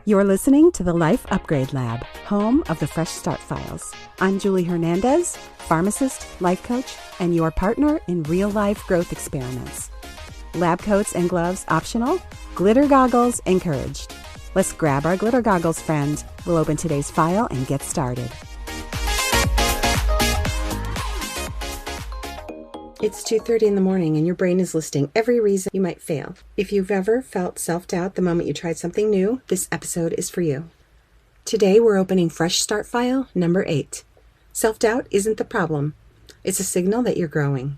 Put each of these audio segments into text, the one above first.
You're listening to the Life Upgrade Lab, home of the Fresh Start Files. I'm Julie Hernandez, pharmacist, life coach, and your partner in real-life growth experiments. Lab coats and gloves optional, glitter goggles encouraged. Let's grab our glitter goggles, friend. We'll open today's file and get started. It's 2:30 in the morning and your brain is listing every reason you might fail. If you've ever felt self-doubt the moment you tried something new, this episode is for you. Today we're opening Fresh Start File number 8. Self-doubt isn't the problem. It's a signal that you're growing.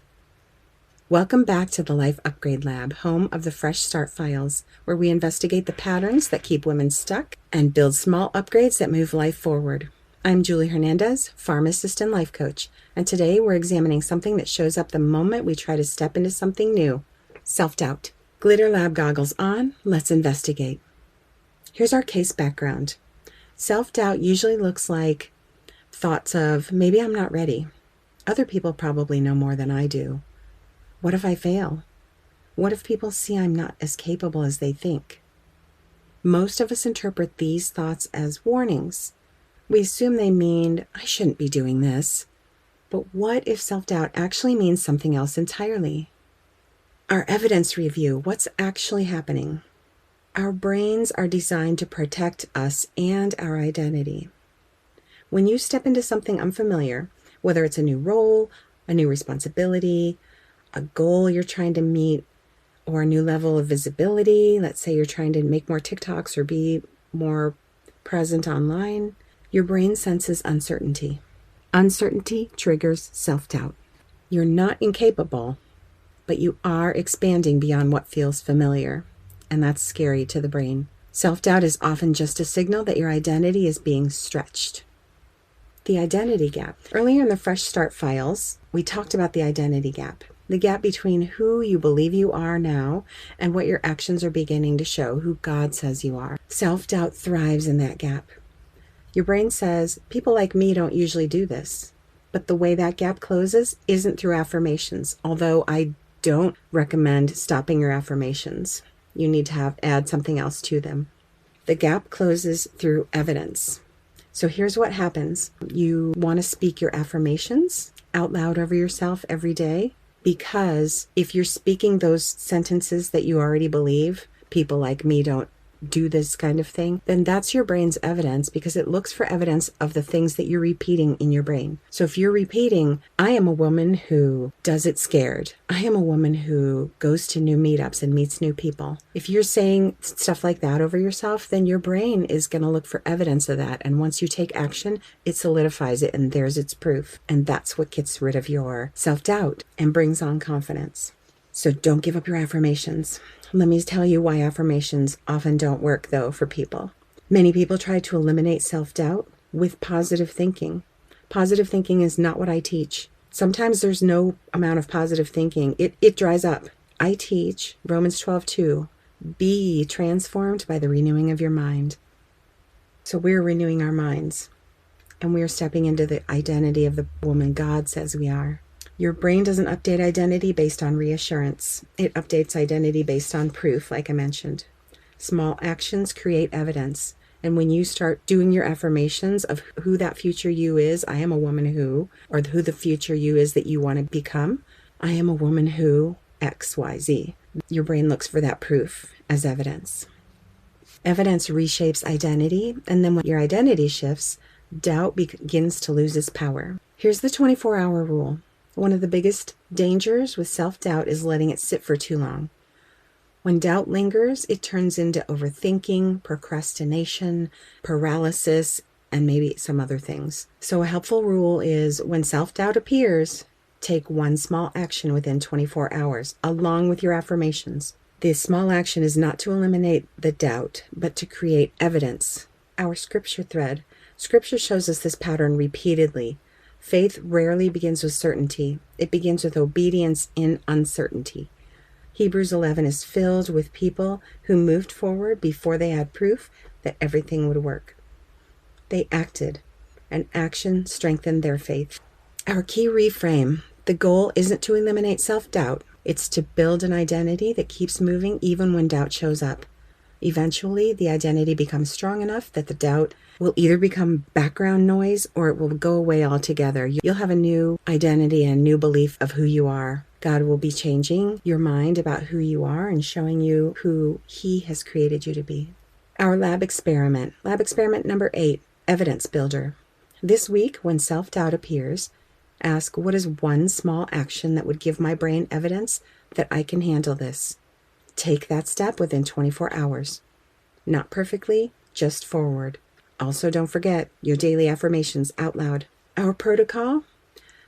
Welcome back to the Life Upgrade Lab, home of the Fresh Start Files, where we investigate the patterns that keep women stuck and build small upgrades that move life forward. I'm Julie Hernandez, pharmacist and life coach, and today we're examining something that shows up the moment we try to step into something new: self-doubt. Glitter lab goggles on, let's investigate. Here's our case background. Self-doubt usually looks like thoughts of, maybe I'm not ready. Other people probably know more than I do. What if I fail? What if people see I'm not as capable as they think? Most of us interpret these thoughts as warnings. We assume they mean, I shouldn't be doing this. But what if self-doubt actually means something else entirely? Our evidence review, what's actually happening? Our brains are designed to protect us and our identity. When you step into something unfamiliar, whether it's a new role, a new responsibility, a goal you're trying to meet, or a new level of visibility, let's say you're trying to make more TikToks or be more present online, your brain senses uncertainty. Uncertainty triggers self-doubt. You're not incapable, but you are expanding beyond what feels familiar, and that's scary to the brain. Self-doubt is often just a signal that your identity is being stretched. The identity gap. Earlier in the Fresh Start Files, we talked about the identity gap. The gap between who you believe you are now and what your actions are beginning to show, who God says you are. Self-doubt thrives in that gap. Your brain says, people like me don't usually do this. But the way that gap closes isn't through affirmations, although I don't recommend stopping your affirmations. You need to add something else to them. The gap closes through evidence. So here's what happens. You want to speak your affirmations out loud over yourself every day, because if you're speaking those sentences that you already believe, people like me don't do this kind of thing, then that's your brain's evidence, because it looks for evidence of the things that you're repeating in your brain. So if you're repeating, I am a woman who does it scared. I am a woman who goes to new meetups and meets new people. If you're saying stuff like that over yourself, then your brain is going to look for evidence of that. And once you take action, it solidifies it, and there's its proof. And that's what gets rid of your self-doubt and brings on confidence. So don't give up your affirmations. Let me tell you why affirmations often don't work, though, for people. Many people try to eliminate self-doubt with positive thinking. Positive thinking is not what I teach. Sometimes there's no amount of positive thinking. It dries up. I teach Romans 12:2. Be ye transformed by the renewing of your mind. So we're renewing our minds, and we're stepping into the identity of the woman God says we are. Your brain doesn't update identity based on reassurance. It updates identity based on proof, like I mentioned. Small actions create evidence. And when you start doing your affirmations of who that future you is, I am a woman who, or who the future you is that you want to become, I am a woman who, X, Y, Z. Your brain looks for that proof as evidence. Evidence reshapes identity, and then when your identity shifts, doubt begins to lose its power. Here's the 24-hour rule. One of the biggest dangers with self-doubt is letting it sit for too long. When doubt lingers, it turns into overthinking, procrastination, paralysis, and maybe some other things. So a helpful rule is when self-doubt appears, take one small action within 24 hours, along with your affirmations. This small action is not to eliminate the doubt, but to create evidence. Our scripture thread. Scripture shows us this pattern repeatedly. Faith rarely begins with certainty. It begins with obedience in uncertainty. Hebrews 11 is filled with people who moved forward before they had proof that everything would work. They acted, and action strengthened their faith. Our key reframe. The goal isn't to eliminate self-doubt. It's to build an identity that keeps moving even when doubt shows up. Eventually, the identity becomes strong enough that the doubt will either become background noise or it will go away altogether. You'll have a new identity and new belief of who you are. God will be changing your mind about who you are and showing you who He has created you to be. Our lab experiment. Lab experiment number 8, evidence builder. This week, when self-doubt appears, ask, what is one small action that would give my brain evidence that I can handle this? Take that step within 24 hours. Not perfectly, just forward. Also, don't forget your daily affirmations out loud. Our protocol: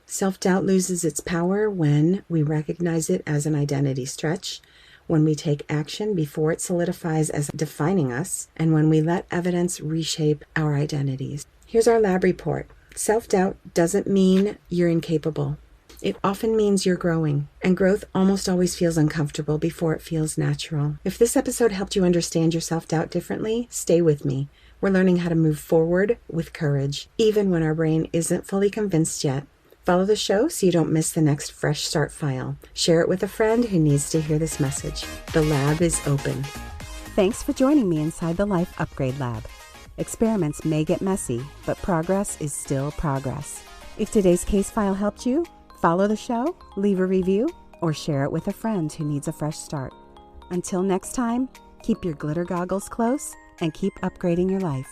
self-doubt loses its power when we recognize it as an identity stretch, when we take action before it solidifies as defining us, and when we let evidence reshape our identities. Here's our lab report. Self-doubt doesn't mean you're incapable. It often means you're growing, and growth almost always feels uncomfortable before it feels natural. If this episode helped you understand your self-doubt differently, stay with me. We're learning how to move forward with courage, even when our brain isn't fully convinced yet. Follow the show so you don't miss the next Fresh Start file. Share it with a friend who needs to hear this message. The lab is open. Thanks for joining me inside the Life Upgrade Lab. Experiments may get messy, but progress is still progress. If today's case file helped you, follow the show, leave a review, or share it with a friend who needs a fresh start. Until next time, keep your glitter goggles close and keep upgrading your life.